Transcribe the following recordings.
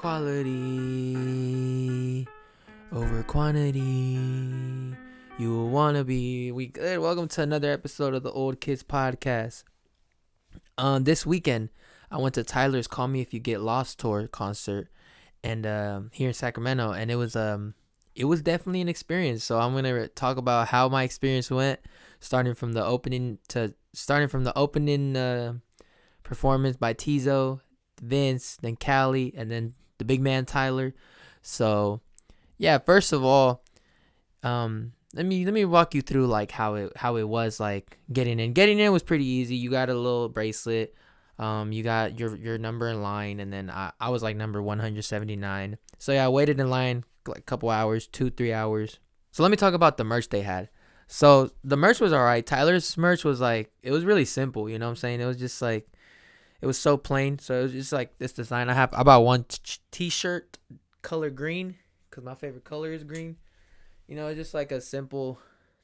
Quality over quantity. You will wanna be. We good. Welcome to another episode of the Old Kids Podcast. This weekend I went to Tyler's "Call Me If You Get Lost" tour concert, and here in Sacramento, and it was definitely an experience. So I'm gonna talk about how my experience went, starting from the opening performance by Tizo, Vince, then Callie, and then the big man Tyler. So yeah, first of all, let me walk you through like how it was like getting in. Getting in was pretty easy. You got a little bracelet. You got your number in line, and then I was like number 179. So yeah, I waited in line like a couple hours, 2-3 hours. So let me talk about the merch they had. So the merch was alright. Tyler's merch was like, it was really simple. You know what I'm saying? It was just like, it was so plain. So it was just like this design. I bought one t-shirt, color green, because my favorite color is green. You know, it's just like a simple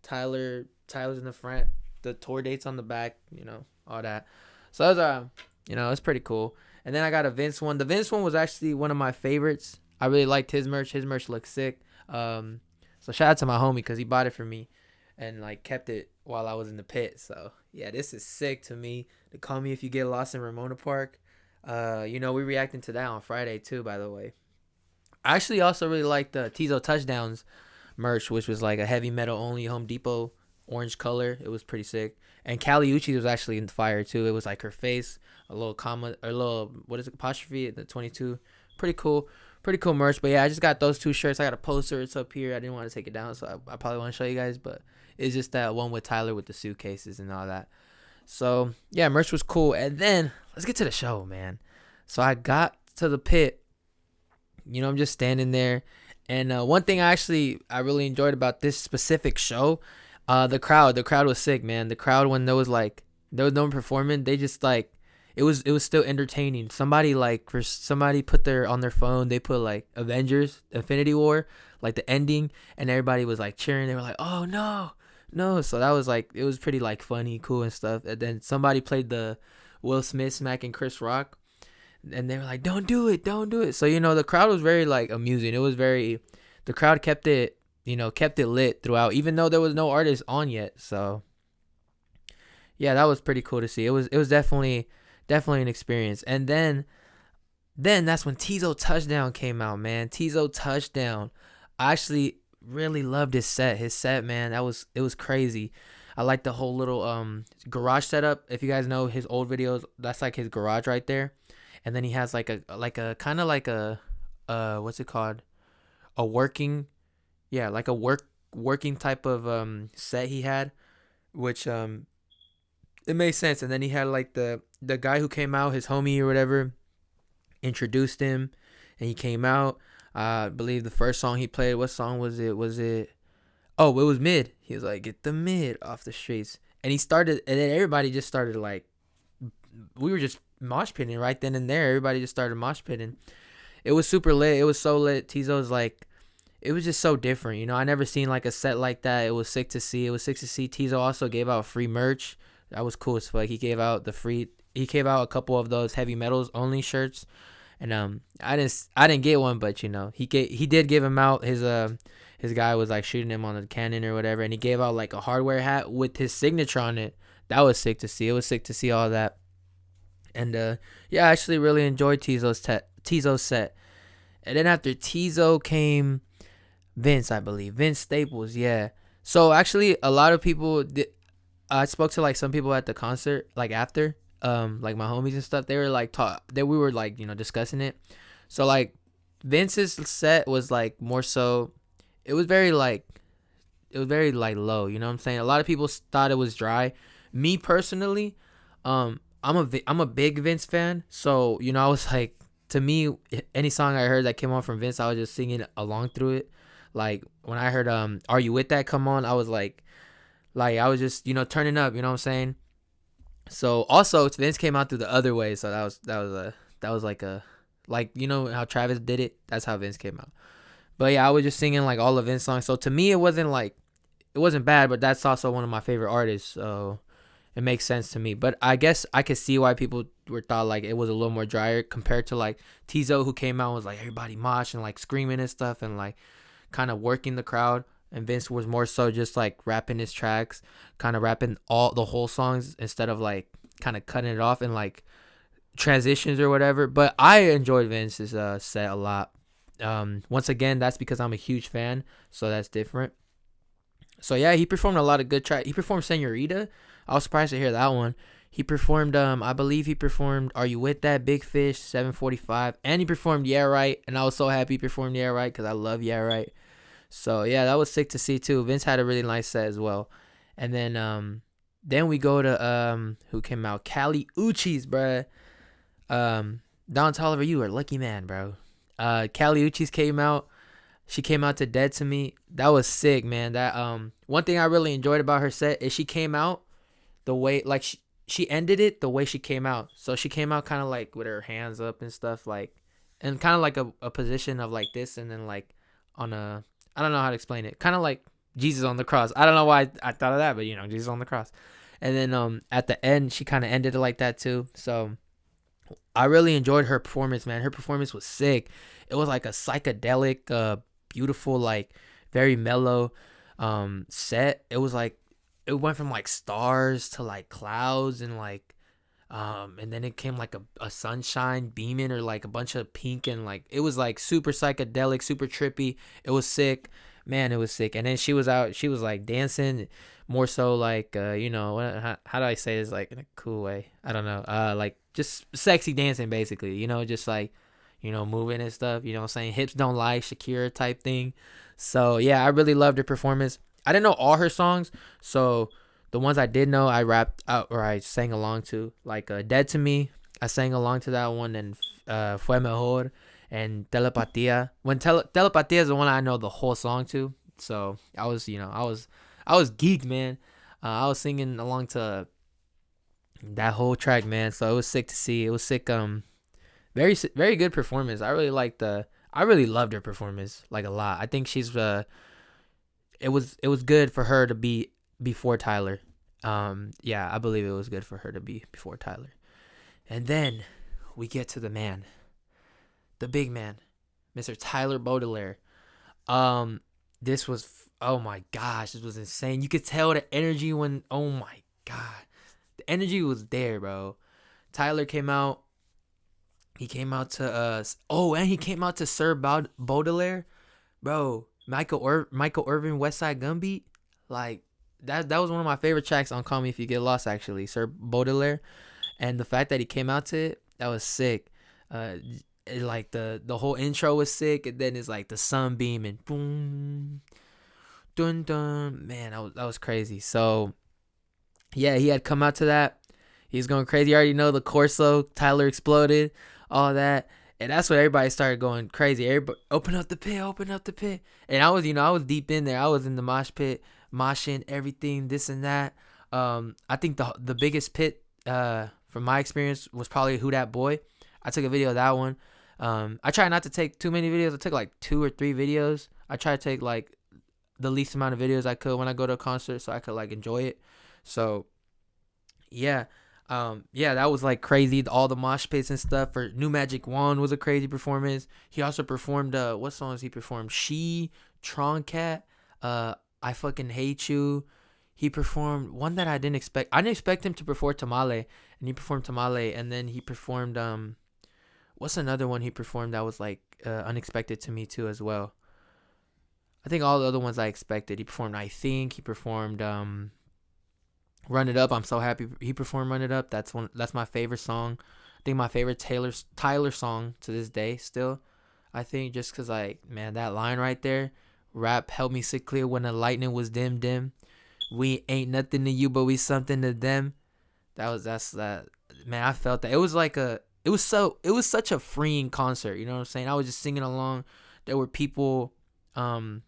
Tyler's in the front, the tour dates on the back, you know, all that. So it was, it's pretty cool. And then I got a Vince one. The Vince one was actually one of my favorites. I really liked his merch. His merch looked sick. So shout out to my homie because he bought it for me and like kept it while I was in the pit. So yeah, this is sick to me. To Call Me If You Get Lost in Ramona Park. We reacting to that on Friday too, by the way. I actually also really liked the Tizo Touchdowns merch, which was like a heavy metal only Home Depot orange color. It was pretty sick. And Callie Uchis was actually in fire too. It was like her face, a little comma, or a little, what is it, apostrophe at the 22. Pretty cool merch. But yeah, I just got those two shirts. I got a poster. It's up here. I didn't want to take it down, so I probably want to show you guys. But it's just that one with Tyler with the suitcases and all that. So yeah, merch was cool. And then let's get to the show, man. So I got to the pit. I'm just standing there. And one thing I really enjoyed about this specific show, the crowd was sick, man. The crowd, when there was no one performing, they just like, it was still entertaining. Somebody put on their phone, they put like Avengers Infinity War, like the ending, and everybody was like cheering. They were like, oh no. So that was like, it was pretty like funny, cool and stuff. And then somebody played the Will Smith smacking Chris Rock, and they were like, don't do it. So the crowd was very like amusing. The crowd kept it lit throughout, even though there was no artist on yet. So yeah, that was pretty cool to see. It was definitely an experience. And then that's when Tizo Touchdown came out, man. Tizo Touchdown, I actually really loved his set, man. It was crazy. I like the whole little garage setup. If you guys know his old videos, that's like his garage right there. And then he has like a kind of like a what's it called, a working type of set he had, which it made sense. And then he had like the guy who came out, his homie or whatever, introduced him, and he came out. I believe the first song he played, what song was it? Oh, it was Mid. He was like, get the mid off the streets. And then everybody just started like, we were just mosh pitting right then and there. Everybody just started mosh pitting. It was super lit. It was so lit. Tizo's like, it was just so different. I never seen like a set like that. It was sick to see. Tizo also gave out free merch. That was cool as fuck. He gave out a couple of those heavy metals only shirts. And I didn't get one, but he did give him out. His guy was like shooting him on the cannon or whatever, and he gave out like a hardware hat with his signature on it. That was sick to see. It was sick to see all that. And yeah, I actually really enjoyed Tizo's set. And then after Tizo came Vince, I believe. Vince Staples, yeah. So actually a lot of people I spoke to like some people at the concert, like after, like my homies and stuff. They were like we were like, discussing it. So like Vince's set was like more so, it was very low, you know what I'm saying? A lot of people thought it was dry. Me personally, I'm a big Vince fan. So, I was like, to me, any song I heard that came on from Vince, I was just singing along through it. Like when I heard Are You With That come on, I was like I was just, turning up, you know what I'm saying? So also Vince came out through the other way, so that was like how Travis did it, that's how Vince came out. But yeah, I was just singing like all of Vince songs. So to me it wasn't bad, but that's also one of my favorite artists. So It makes sense to me. But I guess I could see why people were thought like it was a little more drier compared to like Tizo, who came out and was like everybody mosh and like screaming and stuff and like kind of working the crowd. And Vince was more so just like rapping his tracks, kind of rapping all the whole songs instead of like kind of cutting it off in like transitions or whatever. But I enjoyed Vince's set a lot. Once again, that's because I'm a huge fan, so that's different. So yeah, he performed a lot of good tracks. He performed Senorita. I was surprised to hear that one. He performed, I believe he performed Are You With That, Big Fish, 745. And he performed Yeah Right. And I was so happy he performed Yeah Right because I love Yeah Right. So yeah, that was sick to see too. Vince had a really nice set as well. And then we go to who came out? Kali Uchis, bruh. Don Toliver, you are a lucky man, bro. Kali Uchis came out. She came out to Dead to Me. That was sick, man. That one thing I really enjoyed about her set is she came out the way like she ended it the way she came out. So she came out kind of like with her hands up and stuff like, and kind of like a position of like this, and then like on a, I don't know how to explain it. Kind of like Jesus on the cross. I don't know why I thought of that, but Jesus on the cross. And then at the end she kind of ended it like that too. So I really enjoyed her performance, man. Her performance was sick. It was like a psychedelic, beautiful, like very mellow set. It was like it went from like stars to like clouds and like and then it came like a sunshine beaming or like a bunch of pink, and like it was like super psychedelic, super trippy. It was sick, man. It was sick. And then she was out, she was like dancing more so like how do I say this like in a cool way, I don't know, like just sexy dancing basically, just like moving and stuff, what I'm saying, hips don't lie, Shakira type thing. So yeah, I really loved her performance. I didn't know all her songs, so the ones I did know, I rapped out or I sang along to, like Dead to Me. I sang along to that one, and Fue Mejor and Telepatía. When Telepatía is the one I know the whole song to, so I was geeked, man. I was singing along to that whole track, man. So it was sick to see. It was sick. Very very good performance. I really loved her performance like a lot. I think she's it was good for her to be before Tyler. Yeah, I believe it was good for her to be before Tyler. And then we get to the man, the big man, Mr. Tyler Baudelaire. This was, oh my gosh, this was insane. You could tell the energy when, oh my god, the energy was there, bro. Tyler came out. He came out to and he came out to Sir Baudelaire, bro. Michael Irvin, Westside Gun Beat, like that was one of my favorite tracks on Call Me If You Get Lost, actually, Sir Baudelaire. And the fact that he came out to it, that was sick. Like the whole intro was sick, and then it's like the sun beaming, boom, dun dun, man, that was crazy. So yeah, he had come out to that. He was going crazy. You already know the Corso, Tyler exploded, all that. And that's when everybody started going crazy. Everybody, open up the pit. And I was deep in there. I was in the mosh pit, moshing everything, this and that. I think the biggest pit, from my experience, was probably Who Dat Boy. I took a video of that one. I try not to take too many videos. I took like 2 or 3 videos. I try to take like the least amount of videos I could when I go to a concert, so I could like enjoy it. So yeah. That was like crazy. All the mosh pits and stuff for New Magic Wand was a crazy performance. He also performed what songs he performed? She, Tron Cat, I Fucking Hate You. He performed one that I didn't expect. I didn't expect him to perform Tamale, and he performed Tamale, and then he performed what's another one he performed that was like unexpected to me too as well. I think all the other ones I expected. He performed I Think. He performed Run It Up. I'm so happy he performed Run It Up. That's my favorite song. I think my favorite Tyler song to this day still. I think just because, like, man, that line right there, rap help me see clear when the lightning was dim. We ain't nothing to you, but we something to them. That's that, man. I felt that. It was like it was such a freeing concert. You know what I'm saying? I was just singing along. There were people like,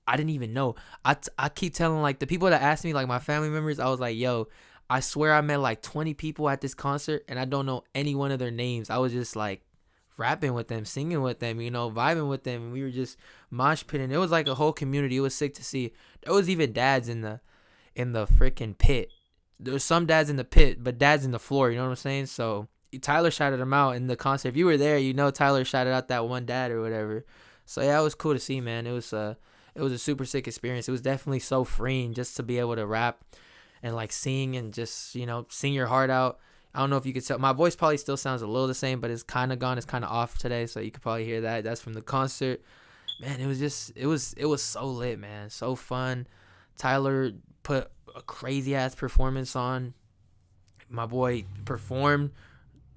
I didn't even know. I keep telling like the people that asked me, like my family members, I was like, yo, I swear I met like 20 people at this concert and I don't know any one of their names. I was just like rapping with them, singing with them, vibing with them. And we were just mosh pitting. It was like a whole community. It was sick to see. There was even dads in in the freaking pit. There's some dads in the pit, but dad's in the floor. You know what I'm saying? So Tyler shouted him out in the concert. If you were there, Tyler shouted out that one dad or whatever. So yeah, it was cool to see, man. It was a super sick experience. It was definitely so freeing just to be able to rap and like sing and just sing your heart out. I don't know if you could tell. My voice probably still sounds a little the same, but it's kind of gone. It's kind of off today, so you could probably hear that. That's from the concert. Man, it was so lit, man. So fun. Tyler put a crazy ass performance on. My boy performed,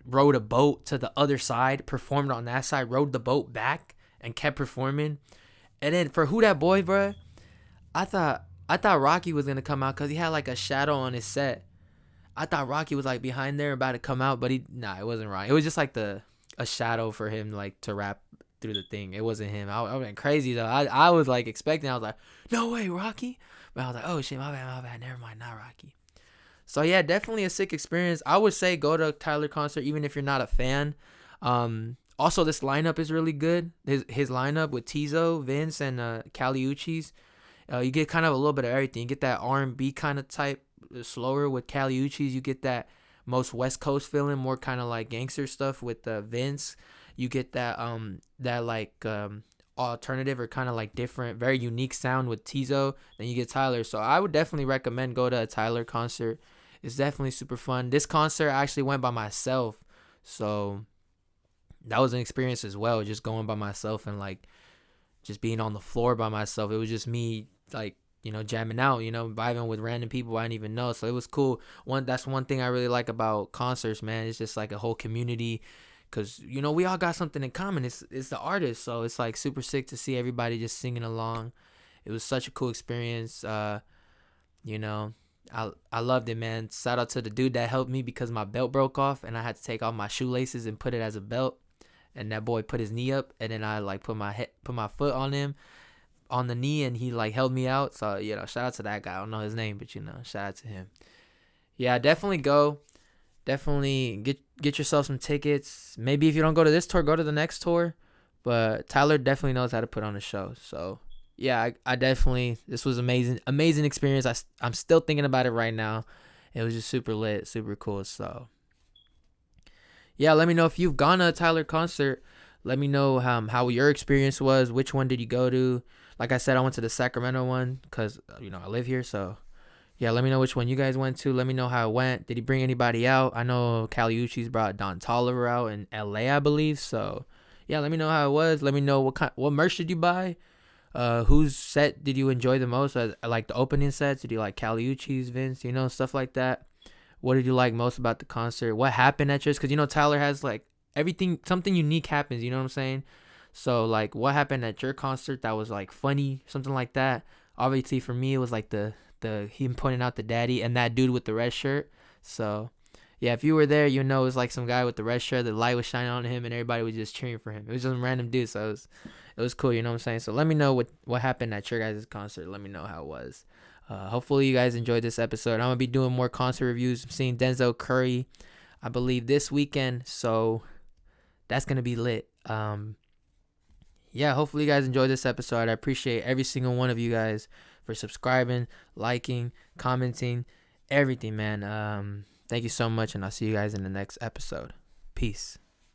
rode a boat to the other side, performed on that side, rode the boat back, and kept performing. And then for Who Dat Boy, bruh, I thought Rocky was gonna come out because he had like a shadow on his set. I thought Rocky was like behind there about to come out, but it wasn't Rocky. It was just like a shadow for him like to rap through the thing. It wasn't him. I went crazy though. I was like expecting. I was like, no way, Rocky. But I was like, oh shit, my bad. Never mind, not Rocky. So yeah, definitely a sick experience. I would say go to a Tyler concert even if you're not a fan. Also, this lineup is really good. His lineup with Tizo, Vince, and Kali Uchis. You get kind of a little bit of everything. You get that R&B kind of type, slower with Kali Uchis. You get that most West Coast feeling, more kind of like gangster stuff with Vince. You get that alternative or kind of like different, very unique sound with Tizo. Then you get Tyler. So I would definitely recommend go to a Tyler concert. It's definitely super fun. This concert I actually went by myself, so that was an experience as well. Just going by myself and like just being on the floor by myself. It was just me like jamming out, vibing with random people I didn't even know. So it was cool. That's one thing I really like about concerts, man. It's just like a whole community. Cause we all got something in common. It's the artist, so it's like super sick to see everybody just singing along. It was such a cool experience. I loved it, man. Shout out to the dude that helped me because my belt broke off and I had to take off my shoelaces and put it as a belt. And that boy put his knee up, and then I like put my foot on him, on the knee, and he like held me out. So shout out to that guy. I don't know his name, but shout out to him. Yeah, definitely go. Definitely get yourself some tickets. Maybe if you don't go to this tour, go to the next tour. But Tyler definitely knows how to put on a show. So yeah, I definitely, this was amazing experience. I'm still thinking about it right now. It was just super lit, super cool. So yeah, let me know if you've gone to a Tyler concert. Let me know how your experience was. Which one did you go to? Like I said, I went to the Sacramento one because I live here. So yeah, let me know which one you guys went to. Let me know how it went. Did he bring anybody out? I know Kali Uchis brought Don Toliver out in LA, I believe. So yeah, let me know how it was. Let me know what merch did you buy? Whose set did you enjoy the most? I like the opening sets. Did you like Kali Uchis, Vince? Stuff like that. What did you like most about the concert? What happened at yours? Because Tyler has like everything, something unique happens. You know what I'm saying? So like, what happened at your concert that was like funny, something like that? Obviously, for me, it was like the him pointing out the daddy and that dude with the red shirt. So yeah, if you were there, it was like some guy with the red shirt. The light was shining on him, and everybody was just cheering for him. It was just a random dude, so it was cool. You know what I'm saying? So let me know what happened at your guys' concert. Let me know how it was. Hopefully you guys enjoyed this episode. I'm gonna be doing more concert reviews. I'm seeing Denzel Curry, I believe, this weekend, so that's gonna be lit. Yeah, hopefully you guys enjoyed this episode. I appreciate every single one of you guys for subscribing, liking, commenting, everything, man. Thank you so much, and I'll see you guys in the next episode. Peace.